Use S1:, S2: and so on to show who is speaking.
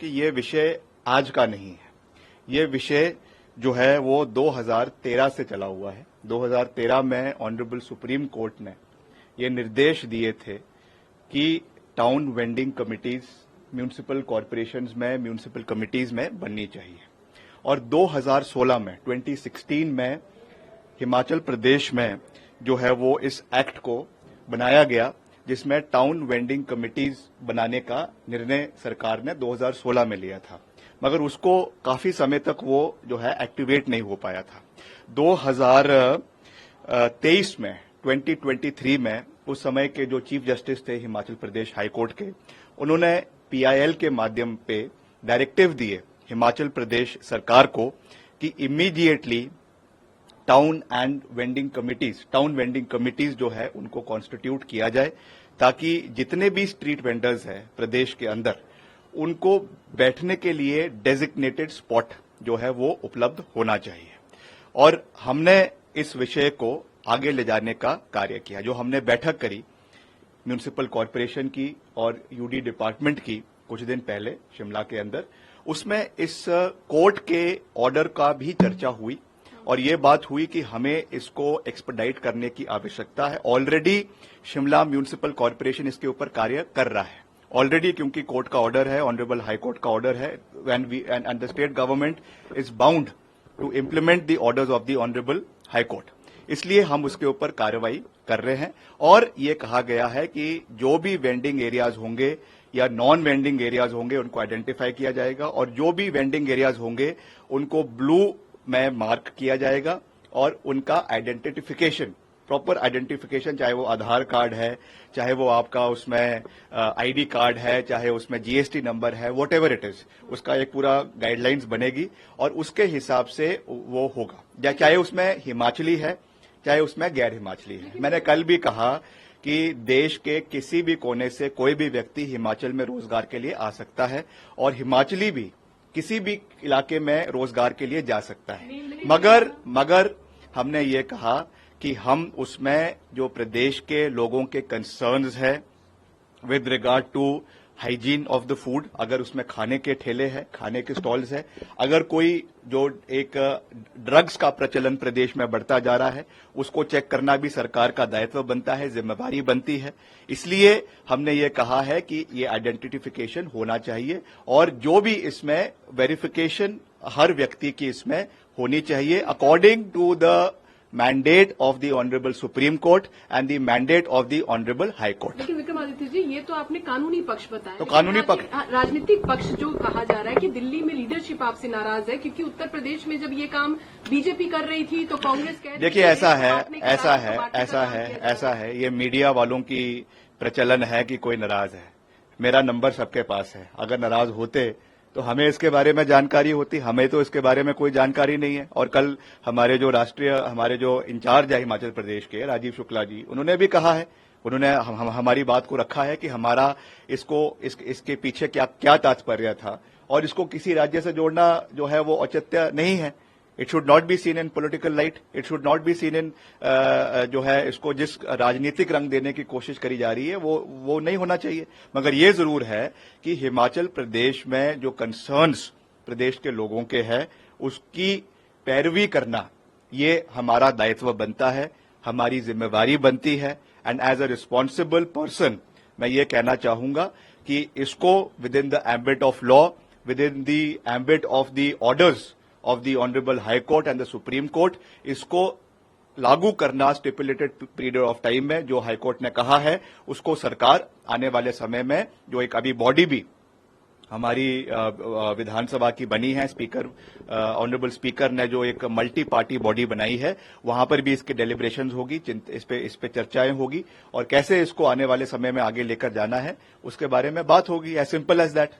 S1: कि ये विषय आज का नहीं है। ये विषय जो है वो 2013 से चला हुआ है। 2013 में ऑनरेबल सुप्रीम कोर्ट ने ये निर्देश दिए थे कि town vending committees municipal corporations में, म्यूनिसिपल कमिटीज में बननी चाहिए। और 2016 में 2016 में हिमाचल प्रदेश में जो है वो इस एक्ट को बनाया गया, जिसमें टाउन वेंडिंग कमिटीज बनाने का निर्णय सरकार ने 2016 में लिया था, मगर उसको काफी समय तक वो जो है एक्टिवेट नहीं हो पाया था। 2023 में 2023 में उस समय के जो चीफ जस्टिस थे हिमाचल प्रदेश हाई कोर्ट के, उन्होंने पीआईएल के माध्यम पे डायरेक्टिव दिए हिमाचल प्रदेश सरकार को कि इमीडिएटली टाउन वेंडिंग कमिटीज जो है उनको कॉन्स्टिट्यूट किया जाए, ताकि जितने भी स्ट्रीट वेंडर्स हैं प्रदेश के अंदर उनको बैठने के लिए डेजिग्नेटेड स्पॉट जो है वो उपलब्ध होना चाहिए। और हमने इस विषय को आगे ले जाने का कार्य किया। जो हमने बैठक करी म्यूनिसिपल कॉरपोरेशन की और यूडी डिपार्टमेंट की कुछ दिन पहले शिमला के अंदर, उसमें इस कोर्ट के ऑर्डर का भी चर्चा हुई और ये बात हुई कि हमें इसको एक्सपेडाइट करने की आवश्यकता है। ऑलरेडी शिमला म्यूनिसिपल कॉरपोरेशन इसके ऊपर कार्य कर रहा है ऑलरेडी, क्योंकि कोर्ट का ऑर्डर है, ऑनरेबल हाई कोर्ट का ऑर्डर है, and the state government is bound to implement the orders of the honourable high court. इसलिए हम उसके ऊपर कार्रवाई कर रहे हैं। और ये कहा गया है कि जो भी वेंडिंग एरियाज होंगे या नॉन वेंडिंग एरियाज होंगे उनको आइडेंटिफाई किया जाएगा, और जो भी वेंडिंग एरियाज होंगे उनको ब्लू में मार्क किया जाएगा और उनका आइडेंटिफिकेशन, प्रॉपर आइडेंटिफिकेशन, चाहे वो आधार कार्ड है, चाहे वो आपका उसमें आईडी कार्ड है, चाहे उसमें जीएसटी नंबर है, व्हाटएवर इट इज, उसका एक पूरा गाइडलाइंस बनेगी और उसके हिसाब से वो होगा, चाहे उसमें हिमाचली है चाहे उसमें गैर हिमाचली है। मैंने कल भी कहा कि देश के किसी भी कोने से कोई भी व्यक्ति हिमाचल में रोजगार के लिए आ सकता है और हिमाचली भी किसी भी इलाके में रोजगार के लिए जा सकता है, मगर हमने ये कहा कि हम उसमें जो प्रदेश के लोगों के कंसर्न्स है with regard to hygiene of the food, अगर उसमें खाने के ठेले हैं, खाने के स्टॉल्स है, अगर कोई जो एक ड्रग्स का प्रचलन प्रदेश में बढ़ता जा रहा है उसको चेक करना भी सरकार का दायित्व बनता है, जिम्मेदारी बनती है। इसलिए हमने ये कहा है कि ये आइडेंटिफिकेशन होना चाहिए और जो भी इसमें वेरिफिकेशन हर व्यक्ति की इसमें होनी चाहिए according to the mandate of the honourable supreme court and the mandate of the honourable high court.
S2: लेकिन विक्रमादित्य जी, ये तो आपने कानूनी पक्ष बताया,
S1: तो कानूनी पक्ष,
S2: राजनीतिक पक्ष जो कहा जा रहा है कि दिल्ली में लीडरशिप आपसे नाराज है क्योंकि उत्तर प्रदेश में जब ये काम बीजेपी कर रही थी तो कांग्रेस कह रही थी।
S1: देखिए ऐसा है, ये मीडिया वालों की प्रचलन है कि कोई नाराज है। मेरा नंबर सबके पास है, अगर नाराज होते तो हमें इसके बारे में जानकारी होती, हमें तो इसके बारे में कोई जानकारी नहीं है। और कल हमारे जो इंचार्ज है हिमाचल प्रदेश के राजीव शुक्ला जी, उन्होंने भी कहा है, उन्होंने हमारी बात को रखा है कि हमारा इसके पीछे क्या तात्पर्य था और इसको किसी राज्य से जोड़ना जो है वो औचित्य नहीं है। It should not be seen in political light, it should not be seen in जो है इसको जिस राजनीतिक रंग देने की कोशिश करी जा रही है वो नहीं होना चाहिए। मगर ये जरूर है कि हिमाचल प्रदेश में जो कंसर्न्स प्रदेश के लोगों के हैं उसकी पैरवी करना ये हमारा दायित्व बनता है, हमारी जिम्मेवारी बनती है। And as a responsible person मैं ये कहना चाहूंगा कि इसको within the ambit of law, within the ambit of the orders of the Honorable High Court and the Supreme Court, इसको लागू करना स्टिपुलेटेड पीरियड ऑफ टाइम में जो हाई कोर्ट ने कहा है उसको सरकार आने वाले समय में, जो एक अभी बॉडी भी हमारी विधानसभा की बनी है, स्पीकर ऑनरेबल स्पीकर ने जो एक मल्टी पार्टी बॉडी बनाई है, वहां पर भी इसके डेलिब्रेशंस होगी, इस पे चर्चाएं होगी और कैसे इसको आने वाले समय में आगे लेकर जाना है उसके बारे में बात होगी। As simple as that.